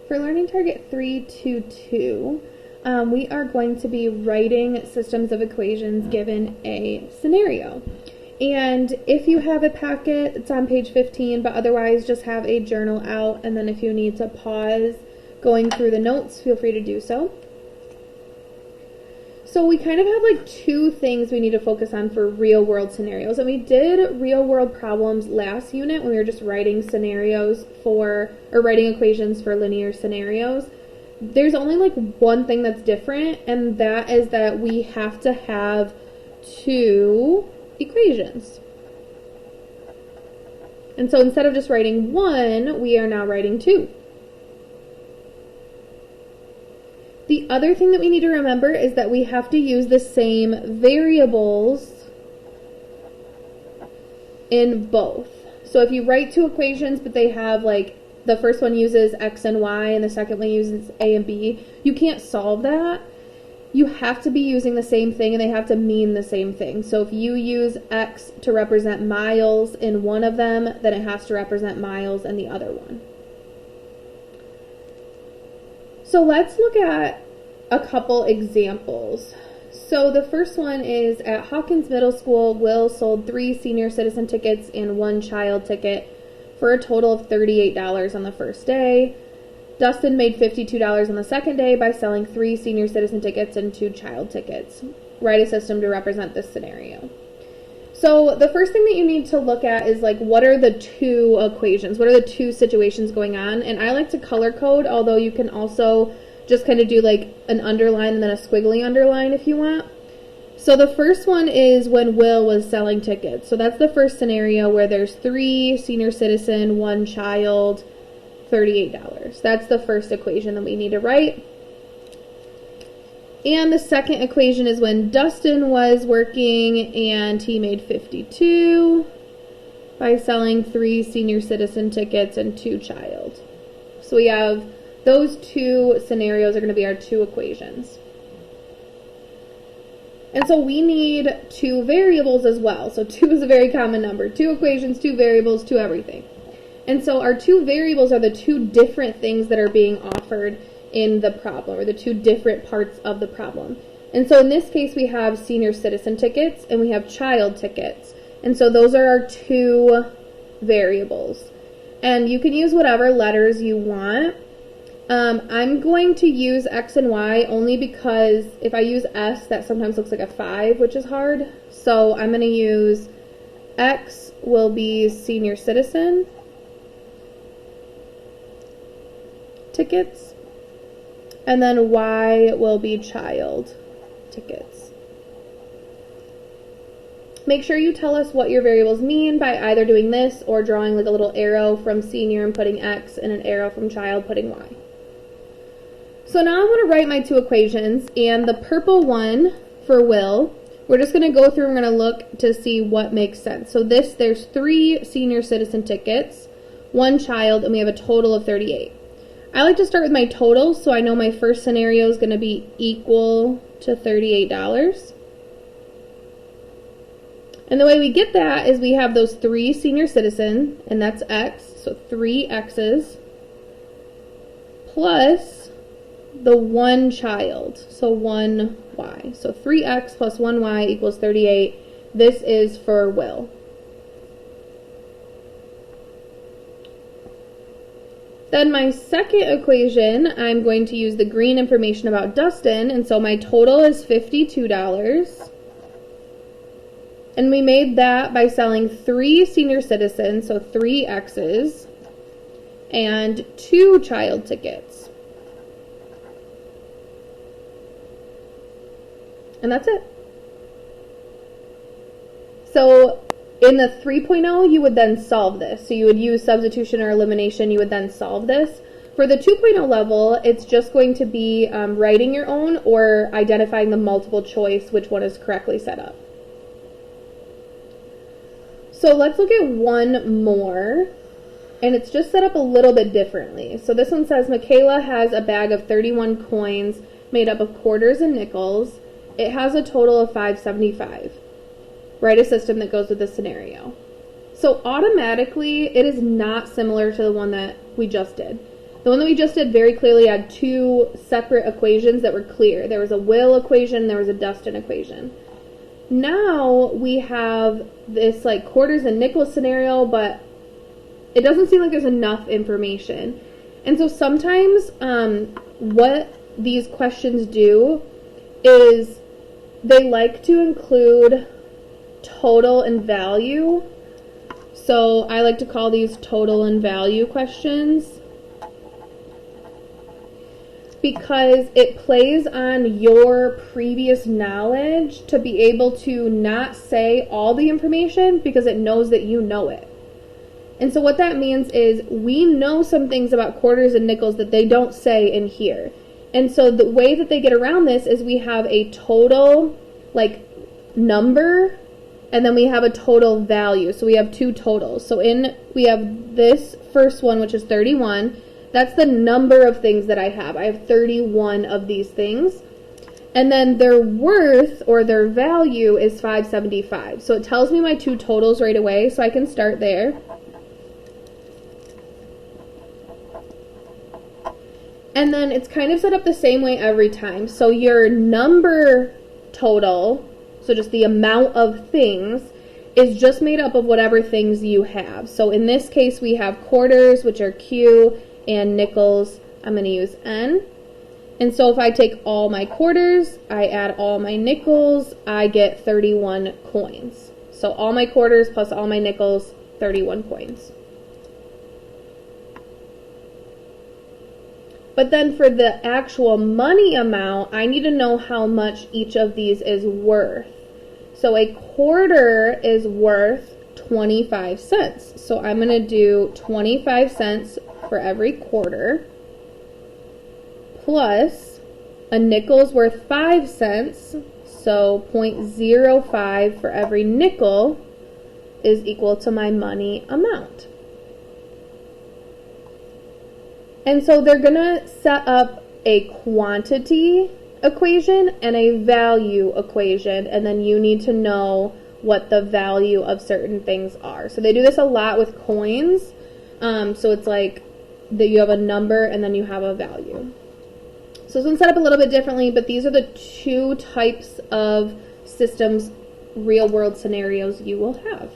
For Learning Target 322, we are going to be writing systems of equations given a scenario. And if you have a packet, it's on page 15, but otherwise just have a journal out, and then if you need to pause going through the notes, feel free to do so. So we kind of have like two things we need to focus on for real world scenarios. And we did real world problems last unit when we were just writing scenarios or writing equations for linear scenarios. There's only like one thing that's different, and that is that we have to have two equations. And so instead of just writing one, we are now writing two. The other thing that we need to remember is that we have to use the same variables in both. So if you write two equations, but they have like, the first one uses x and y and the second one uses a and b, you can't solve that. You have to be using the same thing and they have to mean the same thing. So if you use x to represent miles in one of them, then it has to represent miles in the other one. So let's look at a couple examples. So the first one is at Hawkins Middle School, Will sold 3 senior citizen tickets and 1 child ticket for a total of $38 on the first day. Dustin made $52 on the second day by selling 3 senior citizen tickets and 2 child tickets. Write a system to represent this scenario. So the first thing that you need to look at is like, what are the two equations? What are the two situations going on? And I like to color code, although you can also just kind of do like an underline and then a squiggly underline if you want. So the first one is when Will was selling tickets. So that's the first scenario where there's 3 senior citizen, 1 child, $38. That's the first equation that we need to write. And the second equation is when Dustin was working and he made $52 by selling 3 senior citizen tickets and 2 child. So we have those two scenarios are going to be our two equations. And so we need 2 variables as well. So 2 is a very common number. 2 equations, 2 variables, 2 everything. And so our 2 variables are the 2 different things that are being offered in the problem, or the 2 different parts of the problem. And so in this case we have senior citizen tickets and we have child tickets. And so those are our 2 variables. And you can use whatever letters you want. I'm going to use x and y only because if I use s, that sometimes looks like a 5, which is hard. So I'm going to use x will be senior citizen tickets, and then y will be child tickets. Make sure you tell us what your variables mean by either doing this or drawing like a little arrow from senior and putting x and an arrow from child putting y. So now I'm going to write my 2 equations, and the purple one for Will, we're just going to go through and we're going to look to see what makes sense. So there's 3 senior citizen tickets, 1 child, and we have a total of 38. I like to start with my totals, so I know my first scenario is going to be equal to $38. And the way we get that is we have those 3 senior citizen, and that's x, so 3 x's, plus the 1 child, so 1 y. So 3x plus 1 y equals 38. This is for Will. Then my second equation, I'm going to use the green information about Dustin, and so my total is $52. And we made that by selling 3 senior citizens, so 3 X's, and 2 child tickets. And that's it. So in the 3.0, you would then solve this. So you would use substitution or elimination. You would then solve this. For the 2.0 level, it's just going to be writing your own or identifying the multiple choice, which one is correctly set up. So let's look at one more, and it's just set up a little bit differently. So this one says, Michaela has a bag of 31 coins made up of quarters and nickels. It has a total of $5.75. Write a system that goes with this scenario. So automatically, it is not similar to the one that we just did. The The one that we just did very clearly had two separate equations that were clear. There was a Will equation, and there was a Dustin equation. Now we have this like quarters and nickels scenario, but it doesn't seem like there's enough information. And so sometimes what these questions do is they like to include total and value. So I like to call these total and value questions because it plays on your previous knowledge to be able to not say all the information because it knows that you know it. And so what that means is we know some things about quarters and nickels that they don't say in here. And so the way that they get around this is we have a total like number and then we have a total value. So we have two totals. So we have this first one, which is 31. That's the number of things that I have. I have 31 of these things. And then their worth or their value is 575. So it tells me my two totals right away, so I can start there. And then it's kind of set up the same way every time. So your number total, so just the amount of things, is just made up of whatever things you have. So in this case, we have quarters, which are Q, and nickels, I'm going to use N. And so if I take all my quarters, I add all my nickels, I get 31 coins. So all my quarters plus all my nickels, 31 coins. But then for the actual money amount, I need to know how much each of these is worth. So a quarter is worth 25 cents. So I'm going to do 25 cents for every quarter, plus a nickel is worth 5 cents, so 0.05 for every nickel is equal to my money amount. And so they're going to set up a quantity equation and a value equation, and then you need to know what the value of certain things are. So they do this a lot with coins. So it's like that you have a number and then you have a value. So this one's set up a little bit differently, but these are the two types of systems, real world scenarios you will have.